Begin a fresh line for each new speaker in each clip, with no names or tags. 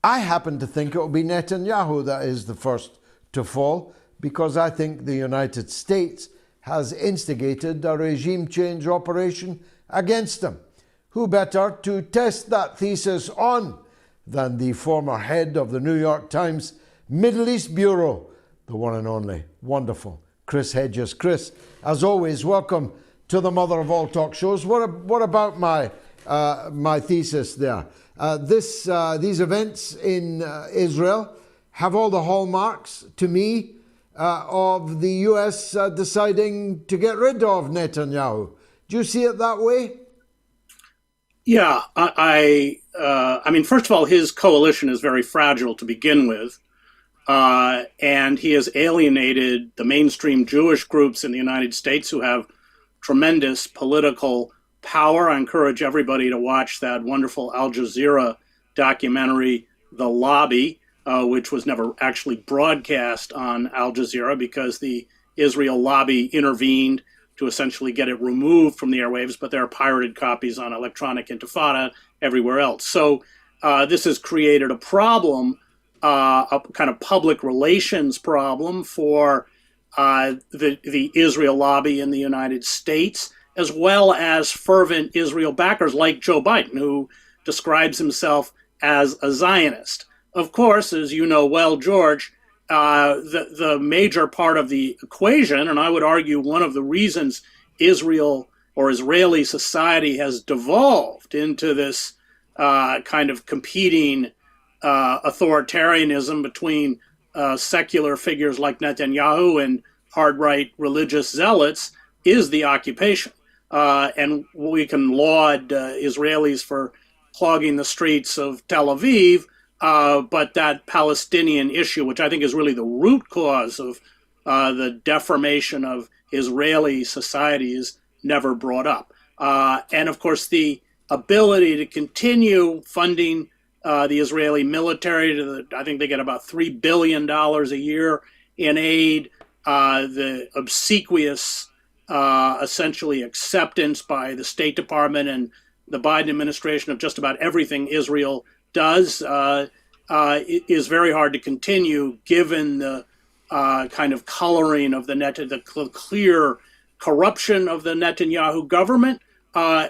I happen to think it will be Netanyahu that is the first to fall, because I think the United States has instigated a regime change operation against him. Who better to test that thesis on than the former head of the New York Times Middle East Bureau, the one and only wonderful Chris Hedges. Chris, as always, welcome to the mother of all talk shows. What about my thesis there? These events in Israel have all the hallmarks, to me, of the US deciding to get rid of Netanyahu. Do you see it that way?
Yeah, I mean, first of all, his coalition is very fragile to begin with, and he has alienated the mainstream Jewish groups in the United States who have tremendous political power. I encourage everybody to watch that wonderful Al Jazeera documentary, The Lobby, which was never actually broadcast on Al Jazeera because the Israel lobby intervened to essentially get it removed from the airwaves, but there are pirated copies on Electronic Intifada everywhere else. So this has created a problem, a kind of public relations problem for the Israel lobby in the United States, as well as fervent Israel backers like Joe Biden, who describes himself as a Zionist. Of course, as you know well, George, the major part of the equation, and I would argue one of the reasons Israel or Israeli society has devolved into this kind of competing authoritarianism between secular figures like Netanyahu and hard-right religious zealots, is the occupation. And we can laud Israelis for clogging the streets of Tel Aviv, but that Palestinian issue, which I think is really the root cause of the deformation of Israeli society, is never brought up. And of course, the ability to continue funding the Israeli military, I think they get about $3 billion a year in aid, the obsequious essentially acceptance by the State Department and the Biden administration of just about everything Israel does is very hard to continue given the kind of coloring of the clear corruption of the Netanyahu government,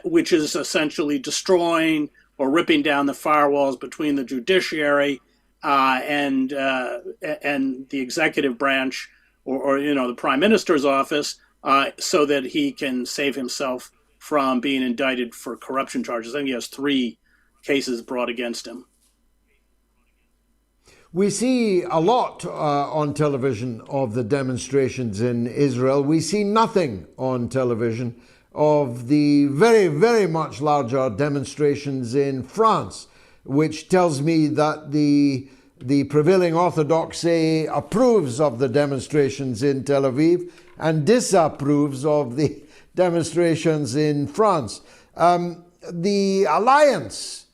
which is essentially destroying or ripping down the firewalls between the judiciary and the executive branch or the prime minister's office, so that he can save himself from being indicted for corruption charges. I think he has 3 cases brought against him.
We see a lot on television of the demonstrations in Israel. We see nothing on television of the very, very much larger demonstrations in France, which tells me that the prevailing orthodoxy approves of the demonstrations in Tel Aviv and disapproves of the demonstrations in France. The alliance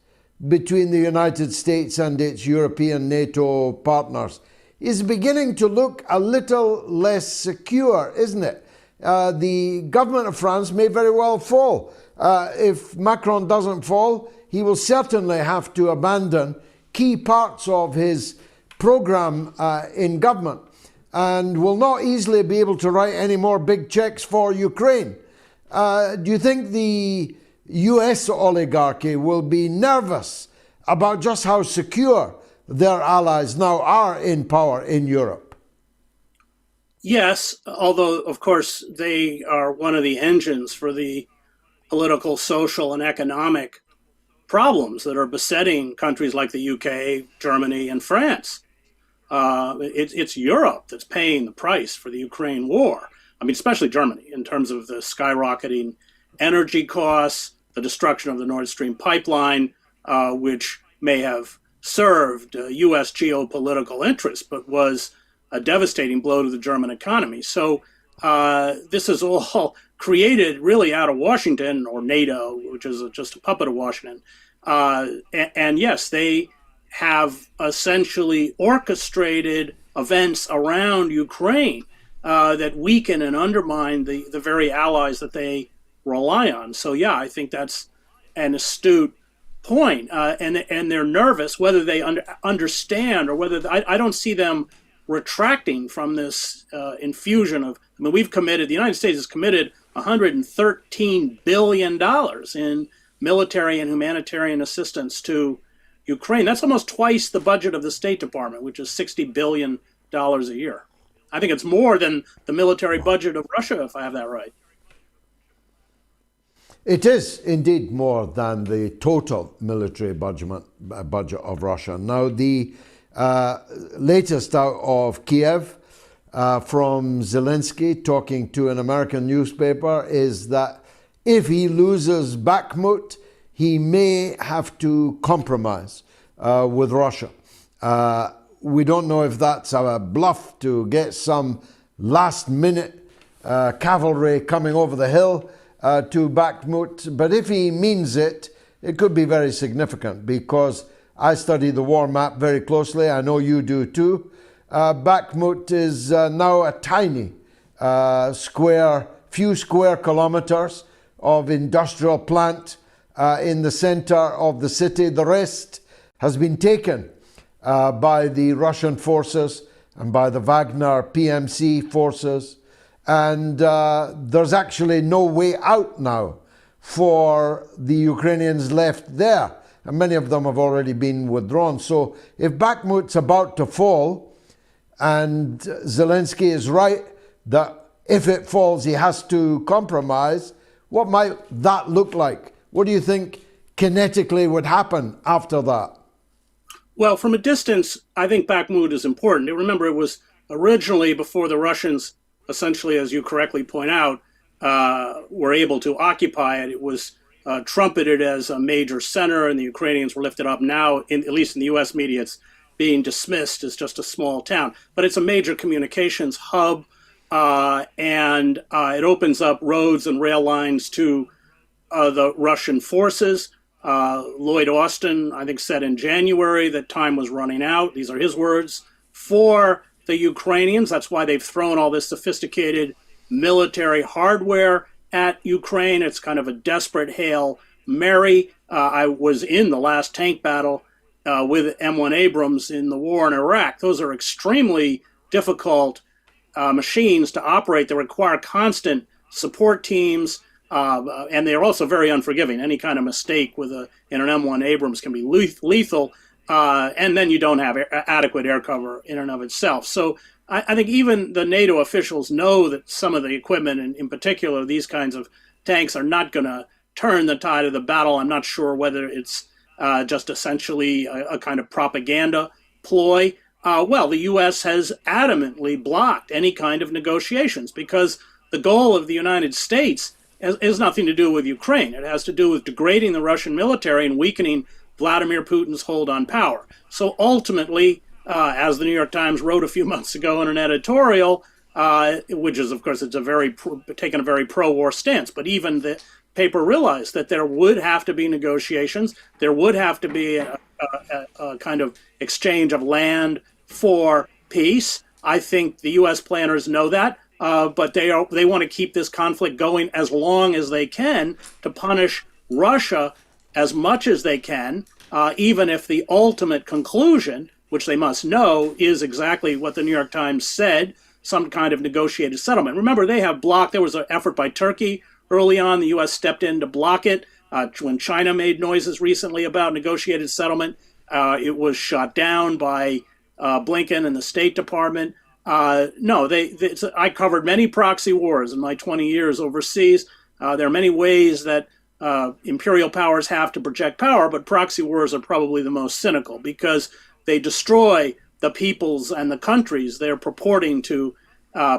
between the United States and its European NATO partners is beginning to look a little less secure, isn't it? The government of France may very well fall. If Macron doesn't fall, he will certainly have to abandon key parts of his program in government and will not easily be able to write any more big checks for Ukraine. Do you think the US oligarchy will be nervous about just how secure their allies now are in power in Europe?
Yes, although, of course, they are one of the engines for the political, social, and economic problems that are besetting countries like the UK, Germany, and France. It's Europe that's paying the price for the Ukraine war. I mean, especially Germany, in terms of the skyrocketing energy costs, the destruction of the Nord Stream pipeline, which may have served U.S. geopolitical interests, but was a devastating blow to the German economy. So this is all created really out of Washington, or NATO, which is just a puppet of Washington. And yes, they have essentially orchestrated events around Ukraine that weaken and undermine the very allies that they rely on. So yeah, I think that's an astute point, and they're nervous whether they understand or whether I don't see them retracting from this infusion of. I mean, the United States has committed $113 billion in military and humanitarian assistance to Ukraine. That's almost twice the budget of the State Department, which is $60 billion a year. I think it's more than the military budget of Russia, if I have that right.
It is indeed more than the total military budget of Russia. Now, the latest out of Kiev from Zelensky talking to an American newspaper is that if he loses Bakhmut, he may have to compromise with Russia. We don't know if that's a bluff to get some last-minute cavalry coming over the hill to Bakhmut, but if he means it, it could be very significant because I study the war map very closely. I know you do too. Bakhmut is now a tiny few square kilometers of industrial plant in the center of the city. The rest has been taken by the Russian forces and by the Wagner PMC forces. And there's actually no way out now for the Ukrainians left there. And many of them have already been withdrawn. So if Bakhmut's about to fall, and Zelensky is right that if it falls, he has to compromise, what might that look like? What do you think kinetically would happen after that?
Well, from a distance, I think Bakhmut is important. Remember, it was originally before the Russians, essentially, as you correctly point out, were able to occupy it. It was trumpeted as a major center, and the Ukrainians were lifted up. Now, at least in the U.S. media, it's being dismissed as just a small town. But it's a major communications hub, and it opens up roads and rail lines to the Russian forces. Lloyd Austin, I think, said in January that time was running out. These are his words. For the Ukrainians, that's why they've thrown all this sophisticated military hardware at Ukraine. It's kind of a desperate Hail Mary. I was in the last tank battle with M1 Abrams in the war in Iraq. Those are extremely difficult machines to operate. They require constant support teams, and they are also very unforgiving. Any kind of mistake in an M1 Abrams can be lethal, and then you don't have adequate air cover in and of itself. So I think even the NATO officials know that some of the equipment, and in particular these kinds of tanks, are not going to turn the tide of the battle. I'm not sure whether it's just essentially a kind of propaganda ploy. Well, the U.S. has adamantly blocked any kind of negotiations because the goal of the United States has nothing to do with Ukraine. It has to do with degrading the Russian military and weakening Vladimir Putin's hold on power. So ultimately, as the New York Times wrote a few months ago in an editorial, which is, of course, it's taken a very pro-war stance, but even the paper realized that there would have to be negotiations. There would have to be a kind of exchange of land for peace. I think the U.S. planners know that, but they want to keep this conflict going as long as they can to punish Russia as much as they can, even if the ultimate conclusion, which they must know, is exactly what the New York Times said, some kind of negotiated settlement. Remember, they have blocked, there was an effort by Turkey early on, the U.S. stepped in to block it. When China made noises recently about negotiated settlement, it was shot down by Blinken and the State Department. I covered many proxy wars in my 20 years overseas. There are many ways that imperial powers have to project power, but proxy wars are probably the most cynical because they destroy the peoples and the countries they're purporting to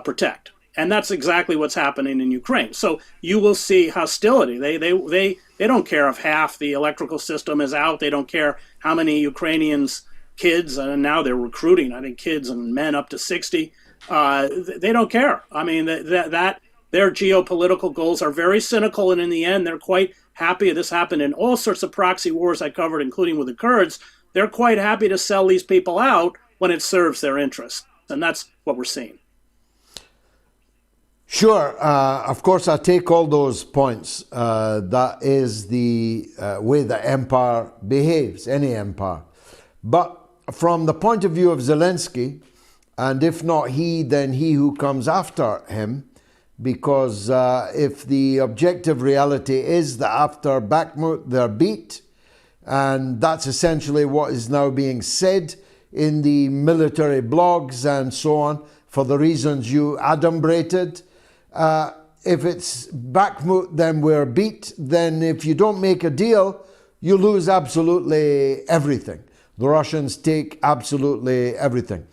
protect. And that's exactly what's happening in Ukraine. So you will see hostility. They don't care if half the electrical system is out. They don't care how many Ukrainians, kids, and now they're recruiting, I think, kids and men up to 60. They don't care. I mean, that their geopolitical goals are very cynical, and in the end, they're quite happy. This happened in all sorts of proxy wars I covered, including with the Kurds. They're quite happy to sell these people out when it serves their interests, and that's what we're seeing.
Sure. Of course, I take all those points. That is the way the empire behaves, any empire. But from the point of view of Zelensky, and if not he, then he who comes after him, because if the objective reality is that after Bakhmut they're beat, and that's essentially what is now being said in the military blogs and so on, for the reasons you adumbrated. If it's Bakhmut, then we're beat. Then if you don't make a deal, you lose absolutely everything. The Russians take absolutely everything.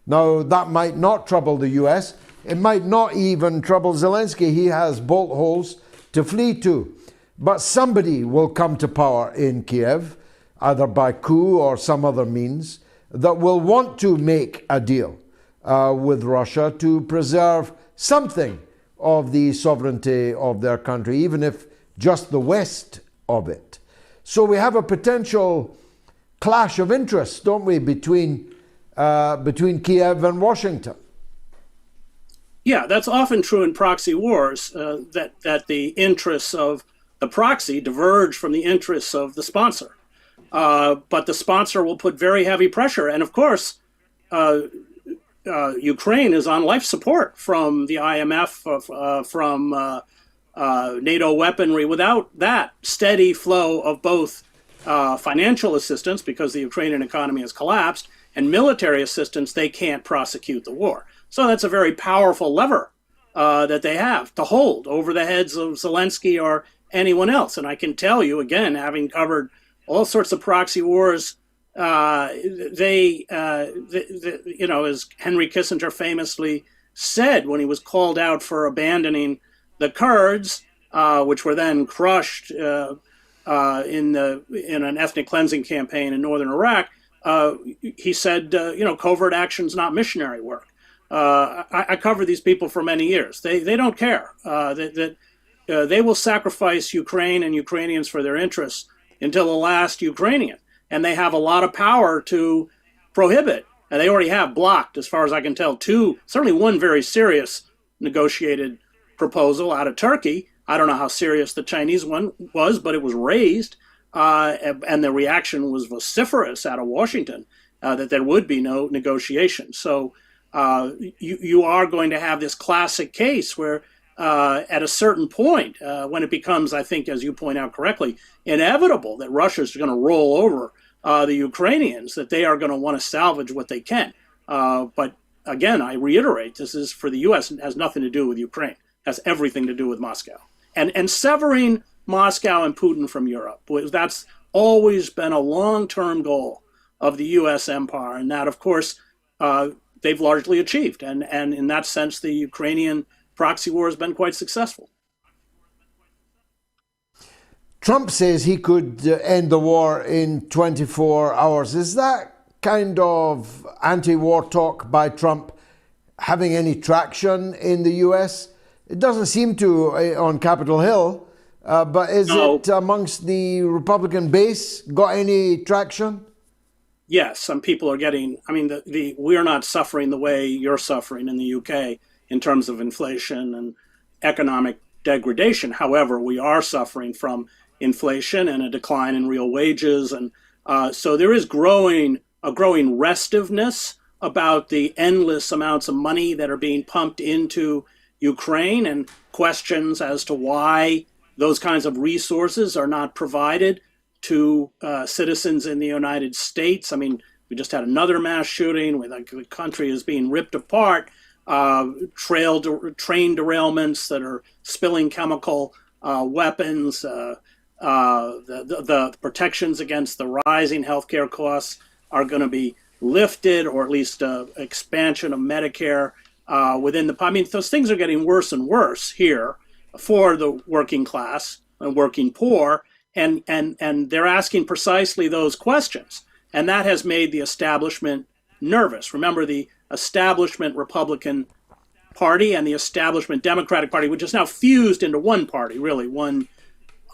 Now, that might not trouble the US. It might not even trouble Zelensky. He has bolt holes to flee to. But somebody will come to power in Kiev, either by coup or some other means, that will want to make a deal with Russia to preserve something of the sovereignty of their country, even if just the west of it. So we have a potential clash of interests, don't we, between Kiev and Washington?
Yeah, that's often true in proxy wars, that the interests of the proxy diverge from the interests of the sponsor. But the sponsor will put very heavy pressure. And of course, Ukraine is on life support from the IMF, from NATO weaponry. Without that steady flow of both financial assistance, because the Ukrainian economy has collapsed, and military assistance, they can't prosecute the war. So that's a very powerful lever that they have to hold over the heads of Zelensky or anyone else. And I can tell you, again, having covered all sorts of proxy wars, as Henry Kissinger famously said when he was called out for abandoning the Kurds, which were then crushed in an ethnic cleansing campaign in northern Iraq, he said, covert action's not missionary work. I covered these people for many years. They don't care. They will sacrifice Ukraine and Ukrainians for their interests until the last Ukrainian. And they have a lot of power to prohibit. And they already have blocked, as far as I can tell, certainly one very serious negotiated proposal out of Turkey. I don't know how serious the Chinese one was, but it was raised. And the reaction was vociferous out of Washington that there would be no negotiation. So you are going to have this classic case where at a certain point, when it becomes, I think, as you point out correctly, inevitable that Russia's going to roll over the Ukrainians, that they are going to want to salvage what they can. But again, I reiterate, this is for the U.S. It has nothing to do with Ukraine. It has everything to do with Moscow. And severing Moscow and Putin from Europe, that's always been a long-term goal of the U.S. empire. And that, of course, they've largely achieved. And in that sense, the Ukrainian proxy war has been quite successful.
Trump says he could end the war in 24 hours. Is that kind of anti-war talk by Trump having any traction in the US? It doesn't seem to on Capitol Hill, but is it amongst the Republican base got any traction?
Yes, some people are getting, we're not suffering the way you're suffering in the UK in terms of inflation and economic degradation. However, we are suffering from inflation and a decline in real wages. And so there is a growing restiveness about the endless amounts of money that are being pumped into Ukraine, and questions as to why those kinds of resources are not provided to citizens in the United States. We just had another mass shooting where the country is being ripped apart. Train derailments that are spilling chemical weapons, the protections against the rising healthcare costs are going to be lifted, or at least expansion of Medicare within the. Those things are getting worse and worse here for the working class and working poor, and they're asking precisely those questions, and that has made the establishment nervous. Remember, the establishment Republican Party and the establishment Democratic Party, which is now fused into one party, really one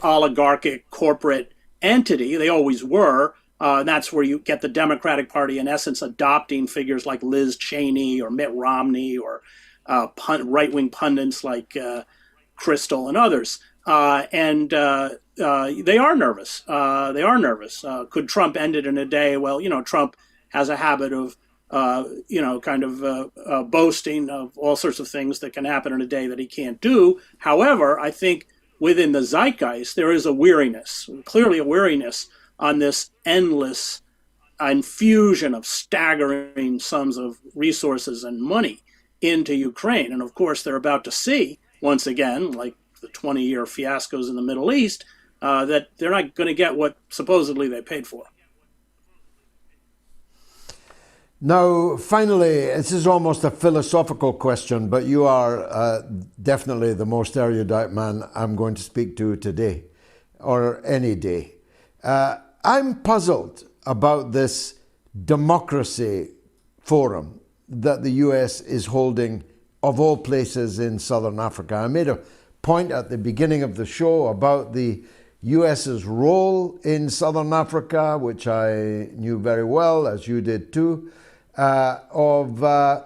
oligarchic corporate entity. They always were. And that's where you get the Democratic Party, in essence, adopting figures like Liz Cheney or Mitt Romney or right-wing pundits like Crystal and others. They are nervous. They are nervous. Could Trump end it in a day? Well, Trump has a habit of, boasting of all sorts of things that can happen in a day that he can't do. However, I think within the zeitgeist, there is a weariness, clearly a weariness on this endless infusion of staggering sums of resources and money into Ukraine. And of course, they're about to see, once again, like the 20-year fiascos in the Middle East, that they're not going to get what supposedly they paid for.
Now, finally, this is almost a philosophical question, but you are definitely the most erudite man I'm going to speak to today, or any day. I'm puzzled about this democracy forum that the US is holding, of all places, in Southern Africa. I made a point at the beginning of the show about the US's role in Southern Africa, which I knew very well, as you did too, of the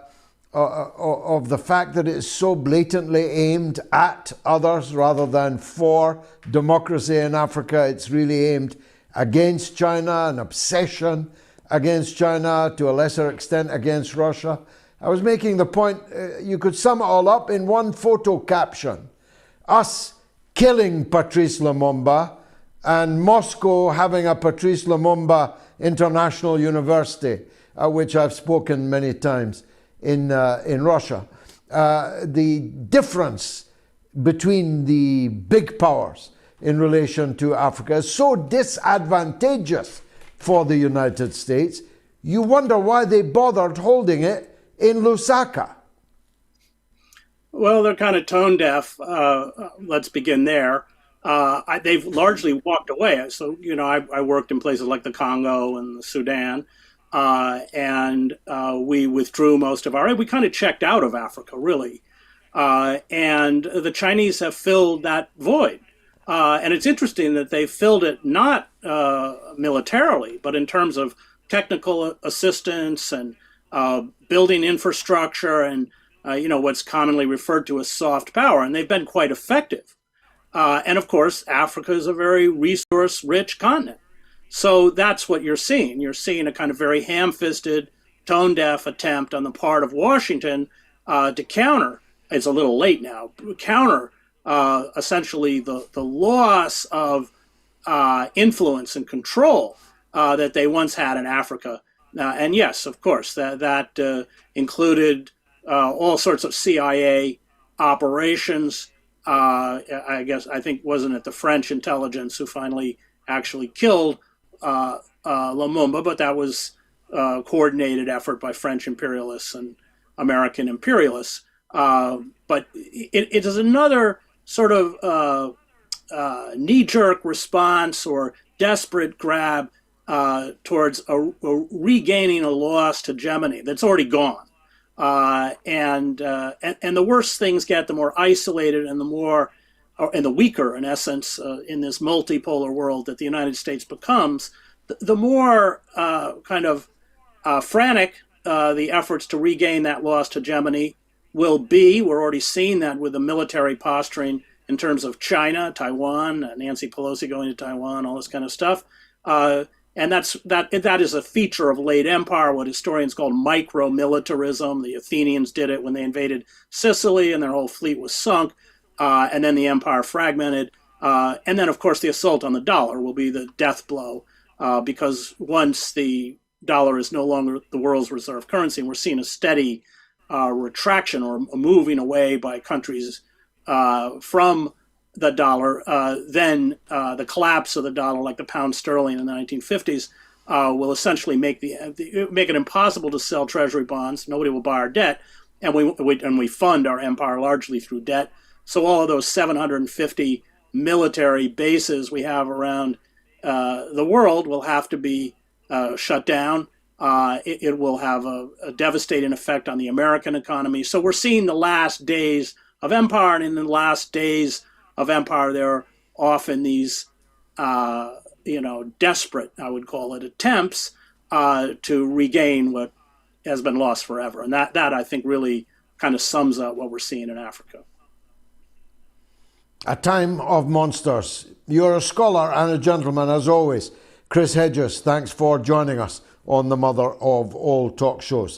fact that it's so blatantly aimed at others rather than for democracy in Africa. It's really aimed against China, an obsession against China, to a lesser extent against Russia. I was making the point, you could sum it all up in one photo caption: us killing Patrice Lumumba and Moscow having a Patrice Lumumba International University, which I've spoken many times in Russia. The difference between the big powers in relation to Africa is so disadvantageous for the United States, you wonder why they bothered holding it in Lusaka.
Well, they're kind of tone deaf. Let's begin there. They've largely walked away. So, I worked in places like the Congo and the Sudan, and we withdrew most of we kind of checked out of Africa, really. And the Chinese have filled that void. And it's interesting that they filled it not militarily, but in terms of technical assistance and building infrastructure and, what's commonly referred to as soft power. And they've been quite effective. And of course, Africa is a very resource-rich continent. So that's what you're seeing. You're seeing a kind of very ham-fisted, tone-deaf attempt on the part of Washington to counter, it's a little late now, counter essentially the loss of influence and control that they once had in Africa. And yes, of course, that included all sorts of CIA operations. I think, wasn't it the French intelligence who finally actually killed Lumumba, but that was a coordinated effort by French imperialists and American imperialists. But it is another sort of knee-jerk response or desperate grab towards regaining a lost hegemony that's already gone. And the worse things get, the more isolated and the weaker, in essence, in this multipolar world that the United States becomes, the more frantic the efforts to regain that lost hegemony will be. We're already seeing that with the military posturing in terms of China, Taiwan, Nancy Pelosi going to Taiwan, all this kind of stuff. And that is a feature of late empire, what historians call micro-militarism. The Athenians did it when they invaded Sicily and their whole fleet was sunk. And then the empire fragmented. And then, of course, the assault on the dollar will be the death blow, because once the dollar is no longer the world's reserve currency, and we're seeing a steady retraction or moving away by countries from the dollar, then the collapse of the dollar, like the pound sterling in the 1950s, will essentially make it impossible to sell treasury bonds. Nobody will buy our debt, and we fund our empire largely through debt. So all of those 750 military bases we have around the world will have to be shut down. It will have a devastating effect on the American economy. So we're seeing the last days of empire, and in the last days of empire, there are often these, desperate, I would call it, attempts to regain what has been lost forever. And that I think really kind of sums up what we're seeing in Africa.
A time of monsters. You're a scholar and a gentleman as always. Chris Hedges, thanks for joining us on the mother of all talk shows.